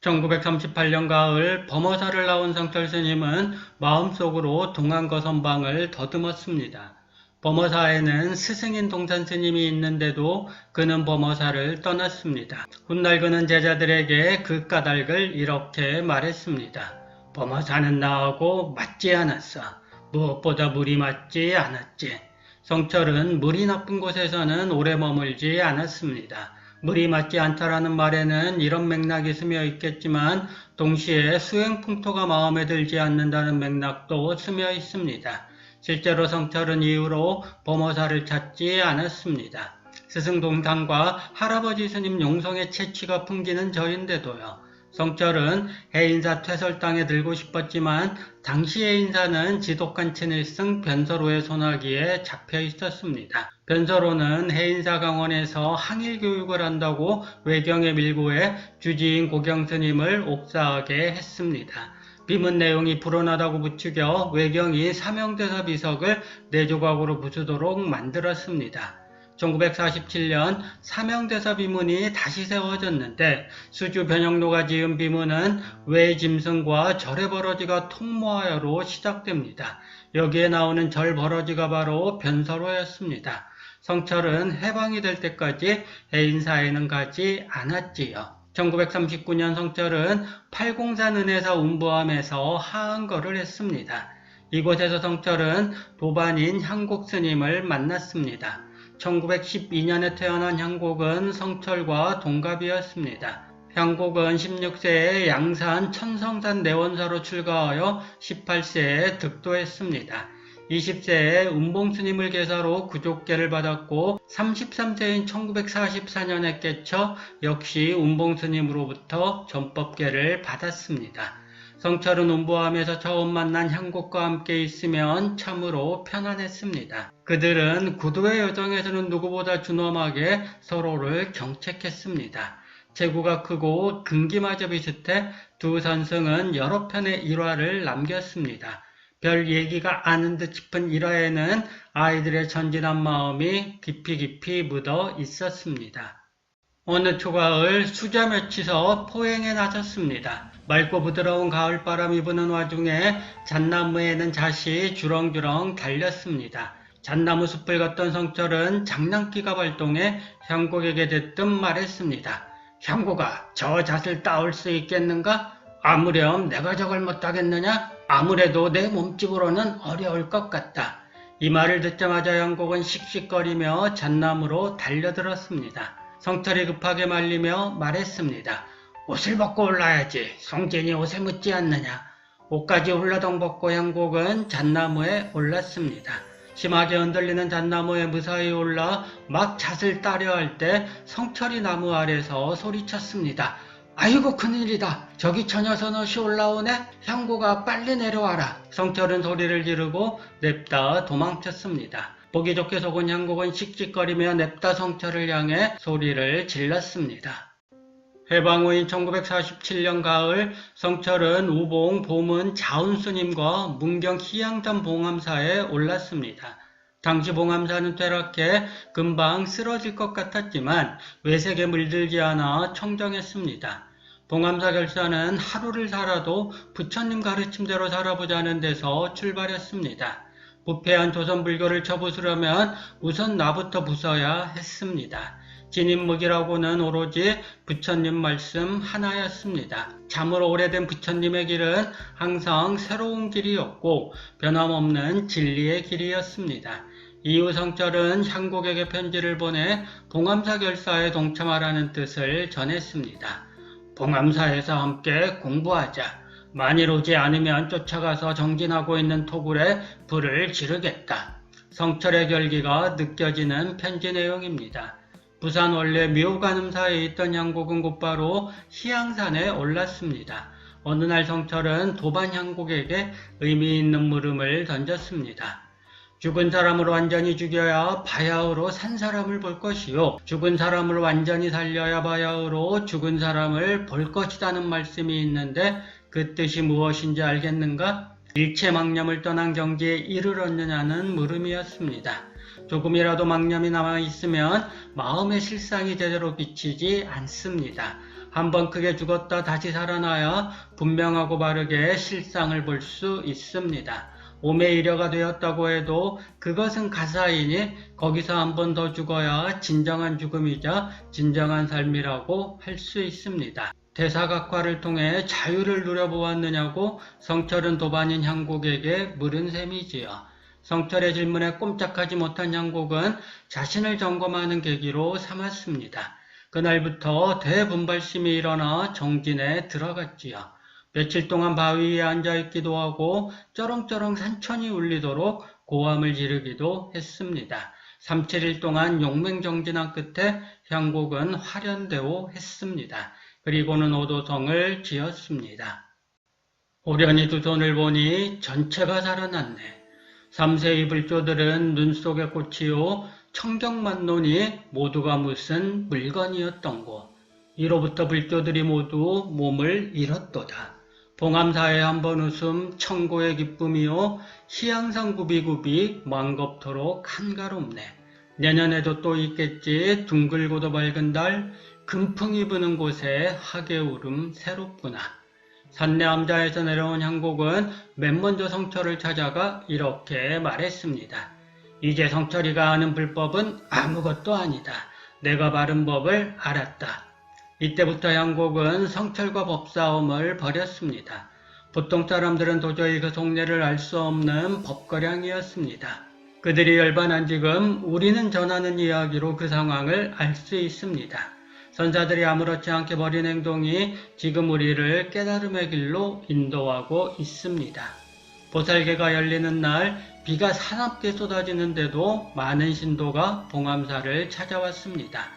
1938년 가을 범어사를 나온 성철 스님은 마음속으로 동안거선방을 더듬었습니다. 범어사에는 스승인 동산 스님이 있는데도 그는 범어사를 떠났습니다. 훗날 그는 제자들에게 그 까닭을 이렇게 말했습니다. 범어사는 나하고 맞지 않았어. 무엇보다 물이 맞지 않았지. 성철은 물이 나쁜 곳에서는 오래 머물지 않았습니다. 물이 맞지 않다라는 말에는 이런 맥락이 스며 있겠지만 동시에 수행풍토가 마음에 들지 않는다는 맥락도 스며 있습니다. 실제로 성철은 이후로 범어사를 찾지 않았습니다. 스승 동산과 할아버지 스님 용성의 채취가 풍기는 저인데도요. 성철은 해인사 퇴설당에 들고 싶었지만 당시 해인사는 지독한 친일승 변서로의 손아귀에 잡혀 있었습니다. 변서로는 해인사 강원에서 항일 교육을 한다고 외경에 밀고해 주지인 고경스님을 옥사하게 했습니다. 비문 내용이 불온하다고 부추겨 외경이 사명대사 비석을 4조각으로 부수도록 만들었습니다. 1947년 사명대사 비문이 다시 세워졌는데 수주 변형로가 지은 비문은 외짐승과 절의 버러지가 통모하여로 시작됩니다. 여기에 나오는 절 버러지가 바로 변서로였습니다. 성철은 해방이 될 때까지 해인사에는 가지 않았지요. 1939년 성철은 팔공산 은혜사 운부함에서 하한거를 했습니다. 이곳에서 성철은 도반인 향곡 스님을 만났습니다. 1912년에 태어난 향곡은 성철과 동갑이었습니다. 향곡은 16세에 양산 천성산 내원사로 출가하여 18세에 득도했습니다. 20세에 운봉스님을 계사로 구족계를 받았고 33세인 1944년에 깨쳐 역시 운봉스님으로부터 전법계를 받았습니다. 성철은 운보함에서 처음 만난 향곡과 함께 있으면 참으로 편안했습니다. 그들은 구도의 여정에서는 누구보다 준엄하게 서로를 경책했습니다. 체구가 크고 등기마저 비슷해 두 선승은 여러 편의 일화를 남겼습니다. 별 얘기가 아는 듯 싶은 일화에는 아이들의 천진한 마음이 깊이 묻어 있었습니다. 어느 초가을 수자며치서 포행에 나섰습니다. 맑고 부드러운 가을바람이 부는 와중에 잣나무에는 잣이 주렁주렁 달렸습니다. 잣나무 숲을 걷던 성철은 장난기가 발동해 향곡에게 대뜸 말했습니다. 향곡아, 저 잣을 따올 수 있겠는가? 아무렴 내가 저걸 못하겠느냐? 아무래도 내 몸집으로는 어려울 것 같다. 이 말을 듣자마자 향곡은 씩씩거리며 잣나무로 달려들었습니다. 성철이 급하게 말리며 말했습니다. 옷을 벗고 올라야지. 송진이 옷에 묻지 않느냐. 옷까지 훌러덩 벗고 향곡은 잣나무에 올랐습니다. 심하게 흔들리는 잣나무에 무사히 올라 막 잣을 따려 할 때 성철이 나무 아래서 소리쳤습니다. 아이고 큰일이다. 저기 처녀서넛이 올라오네. 향곡아 빨리 내려와라. 성철은 소리를 지르고 냅다 도망쳤습니다. 보기 좋게 속은 향곡은 씩씩거리며 냅다 성철을 향해 소리를 질렀습니다. 해방 후인 1947년 가을 성철은 우봉, 보문, 자운스님과 문경 희양산 봉암사에 올랐습니다. 당시 봉암사는 퇴락해 금방 쓰러질 것 같았지만 외색에 물들지 않아 청정했습니다. 봉암사 결사는 하루를 살아도 부처님 가르침대로 살아보자는 데서 출발했습니다. 부패한 조선불교를 쳐부수려면 우선 나부터 부숴야 했습니다. 진인묵이라고는 오로지 부처님 말씀 하나였습니다. 참으로 오래된 부처님의 길은 항상 새로운 길이었고 변함없는 진리의 길이었습니다. 이후 성철은 향곡에게 편지를 보내 봉암사 결사에 동참하라는 뜻을 전했습니다. 봉암사에서 함께 공부하자. 만일 오지 않으면 쫓아가서 정진하고 있는 토굴에 불을 지르겠다. 성철의 결기가 느껴지는 편지 내용입니다. 부산 원래 묘간음사에 있던 향곡은 곧바로 희양산에 올랐습니다. 어느 날 성철은 도반 향곡에게 의미 있는 물음을 던졌습니다. 죽은 사람을 완전히 죽여야 바야흐로 산 사람을 볼 것이요. 죽은 사람을 완전히 살려야 바야흐로 죽은 사람을 볼 것이라는 말씀이 있는데 그 뜻이 무엇인지 알겠는가? 일체망념을 떠난 경지에 이르렀느냐는 물음이었습니다. 조금이라도 망념이 남아있으면 마음의 실상이 제대로 비치지 않습니다. 한번 크게 죽었다 다시 살아나야 분명하고 바르게 실상을 볼 수 있습니다. 몸의 이려가 되었다고 해도 그것은 가사이니 거기서 한 번 더 죽어야 진정한 죽음이자 진정한 삶이라고 할 수 있습니다. 대사각화를 통해 자유를 누려보았느냐고 성철은 도반인 향곡에게 물은 셈이지요. 성철의 질문에 꼼짝하지 못한 향곡은 자신을 점검하는 계기로 삼았습니다. 그날부터 대분발심이 일어나 정진에 들어갔지요. 며칠 동안 바위 위에 앉아있기도 하고 쩌렁쩌렁 산천이 울리도록 고함을 지르기도 했습니다. 3, 7일 동안 용맹정진한 끝에 향곡은 화련대오 했습니다. 그리고는 오도성을 지었습니다. 호련히 두 손을 보니 전체가 살아났네. 3세의 불조들은 눈 속에 꽂히오 청경만 노니 모두가 무슨 물건이었던고. 이로부터 불조들이 모두 몸을 잃었도다. 봉암사에 한번 웃음 청고의 기쁨이요 희양상 구비구비 망겁토록 한가롭네. 내년에도 또 있겠지. 둥글고도 밝은 달 금풍이 부는 곳에 하계울음 새롭구나. 산내암자에서 내려온 향곡은 맨 먼저 성철을 찾아가 이렇게 말했습니다. 이제 성철이가 아는 불법은 아무것도 아니다. 내가 바른 법을 알았다. 이때부터 향곡은 성철과 법싸움을 벌였습니다. 보통 사람들은 도저히 그 속내를 알 수 없는 법거량이었습니다. 그들이 열반한 지금 우리는 전하는 이야기로 그 상황을 알 수 있습니다. 선사들이 아무렇지 않게 벌인 행동이 지금 우리를 깨달음의 길로 인도하고 있습니다. 보살계가 열리는 날 비가 사납게 쏟아지는데도 많은 신도가 봉암사를 찾아왔습니다.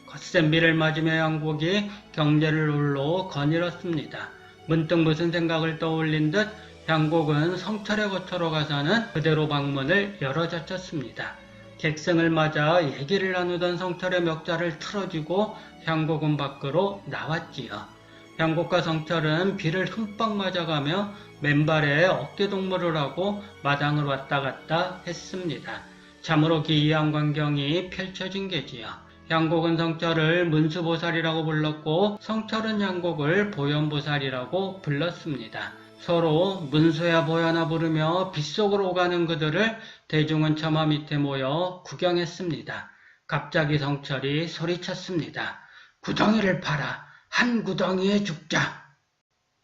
거센 비를 맞으며 향곡이 경계를 홀로 거닐었습니다. 문득 무슨 생각을 떠올린 듯 향곡은 성철의 거처로 가서는 그대로 방문을 열어젖혔습니다. 객승을 맞아 얘기를 나누던 성철의 멱살을 틀어주고 향곡은 밖으로 나왔지요. 향곡과 성철은 비를 흠뻑 맞아가며 맨발에 어깨동무를 하고 마당을 왔다 갔다 했습니다. 참으로 기이한 광경이 펼쳐진 게지요. 향곡은 성철을 문수보살이라고 불렀고 성철은 향곡을 보현보살이라고 불렀습니다. 서로 문수야 보현아 부르며 빗속으로 오가는 그들을 대중은 처마 밑에 모여 구경했습니다. 갑자기 성철이 소리쳤습니다. 구덩이를 파라. 한 구덩이에 죽자.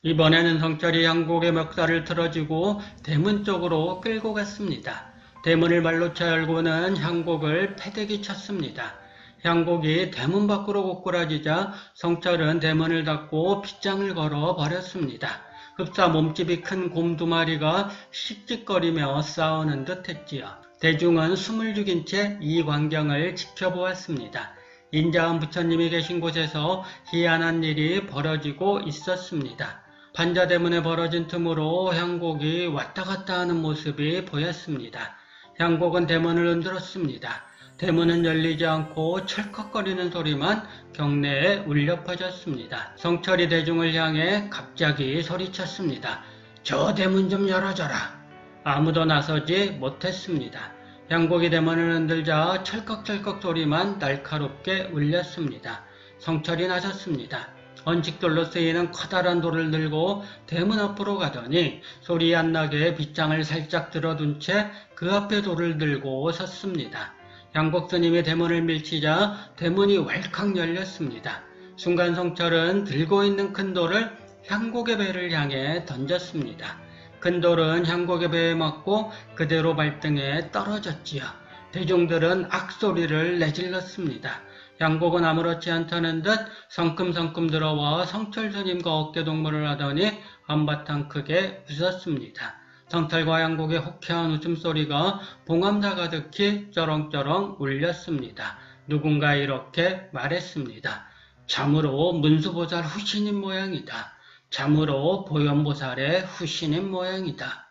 이번에는 성철이 향곡의 멱살을 틀어지고 대문 쪽으로 끌고 갔습니다. 대문을 발로 차 열고는 향곡을 패대기 쳤습니다. 향곡이 대문 밖으로 고꾸라지자 성철은 대문을 닫고 빗장을 걸어 버렸습니다. 흡사 몸집이 큰 곰 2마리가 씩씩거리며 싸우는 듯 했지요. 대중은 숨을 죽인 채 이 광경을 지켜보았습니다. 인자한 부처님이 계신 곳에서 희한한 일이 벌어지고 있었습니다. 반자대문에 벌어진 틈으로 향곡이 왔다 갔다 하는 모습이 보였습니다. 향곡은 대문을 흔들었습니다. 대문은 열리지 않고 철컥거리는 소리만 경내에 울려 퍼졌습니다. 성철이 대중을 향해 갑자기 소리쳤습니다. 저 대문 좀 열어줘라. 아무도 나서지 못했습니다. 향곡이 대문을 흔들자 철컥철컥 소리만 날카롭게 울렸습니다. 성철이 나섰습니다. 언식돌로 쓰이는 커다란 돌을 들고 대문 앞으로 가더니 소리 안 나게 빗장을 살짝 들어둔 채 그 앞에 돌을 들고 섰습니다. 향곡 스님이 대문을 밀치자 대문이 왈칵 열렸습니다. 순간 성철은 들고 있는 큰 돌을 향곡의 배를 향해 던졌습니다. 큰 돌은 향곡의 배에 맞고 그대로 발등에 떨어졌지요. 대중들은 악소리를 내질렀습니다. 향곡은 아무렇지 않다는 듯 성큼성큼 들어와 성철 스님과 어깨동무를 하더니 한바탕 크게 웃었습니다. 성철과 향곡의 호쾌한 웃음소리가 봉암사 가득히 쩌렁쩌렁 울렸습니다. 누군가 이렇게 말했습니다. 참으로 문수보살 후신인 모양이다. 참으로 보현보살의 후신인 모양이다.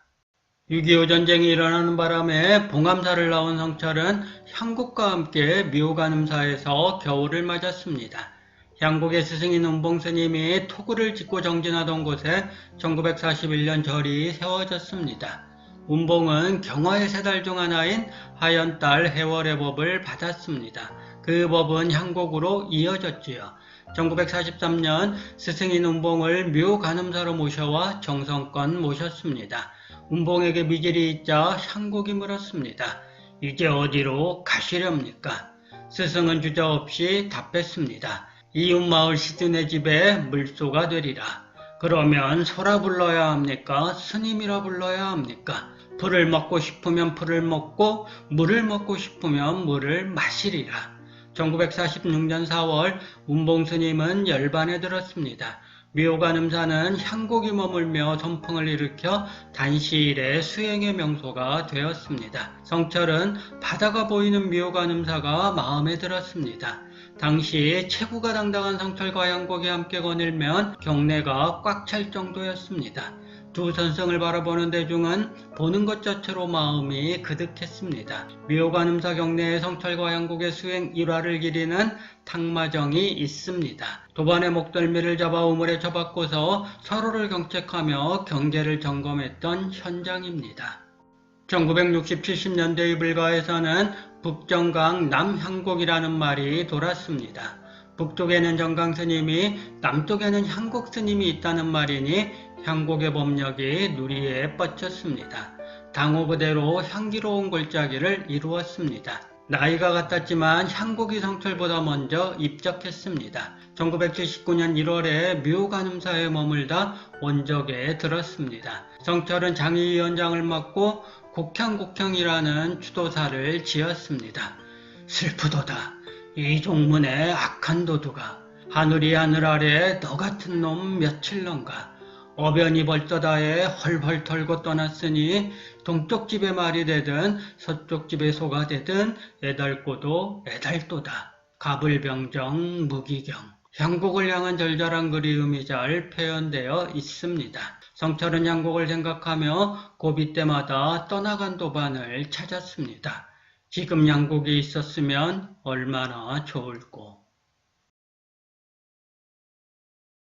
6.25 전쟁이 일어나는 바람에 봉암사를 나온 성철은 향곡과 함께 미호간음사에서 겨울을 맞았습니다. 향곡의 스승인 운봉스님이 토구를 짓고 정진하던 곳에 1941년 절이 세워졌습니다. 운봉은 경화의 3달 중 하나인 하연달 해월의 법을 받았습니다. 그 법은 향곡으로 이어졌지요. 1943년 스승인 운봉을 묘 간음사로 모셔와 정성껏 모셨습니다. 운봉에게 미길이 있자 향곡이 물었습니다. 이제 어디로 가시렵니까? 스승은 주저없이 답했습니다. 이웃마을 시드네 집에 물소가 되리라. 그러면 소라 불러야 합니까? 스님이라 불러야 합니까? 풀을 먹고 싶으면 풀을 먹고 물을 먹고 싶으면 물을 마시리라. 1946년 4월 운봉스님은 열반에 들었습니다. 묘간음사는 향곡이 머물며 선풍을 일으켜 단시일에 수행의 명소가 되었습니다. 성철은 바다가 보이는 묘간음사가 마음에 들었습니다. 당시 체구가 당당한 성철과 향곡이 함께 거닐면 경내가 꽉 찰 정도였습니다. 두 선성을 바라보는 대중은 보는 것 자체로 마음이 그득했습니다. 묘간음사 경내에 성철과 향곡의 수행 일화를 기리는 탕마정이 있습니다. 도반의 목덜미를 잡아 우물에 쳐박고서 서로를 경책하며 경계를 점검했던 현장입니다. 1960-70년대의 불가에서는 북정강 남향곡이라는 말이 돌았습니다. 북쪽에는 정강 스님이 남쪽에는 향곡 스님이 있다는 말이니 향곡의 법력이 누리에 뻗쳤습니다. 당호 그대로 향기로운 골짜기를 이루었습니다. 나이가 같았지만 향곡이 성철보다 먼저 입적했습니다. 1979년 1월에 묘간음사에 머물다 원적에 들었습니다. 성철은 장의위원장을 맡고 곡향곡향이라는 추도사를 지었습니다. 슬프도다. 이 종문의 악한 도두가 하늘이 하늘 아래 너 같은 놈 며칠런가. 어변이 벌써 다해 헐헐 털고 떠났으니 동쪽 집에 말이 되든 서쪽 집에 소가 되든 애달고도 애달도다. 가불병정 무기경. 향곡을 향한 절절한 그리움이 잘 표현되어 있습니다. 성철은 향곡을 생각하며 고비 때마다 떠나간 도반을 찾았습니다. 지금 향곡이 있었으면 얼마나 좋을꼬.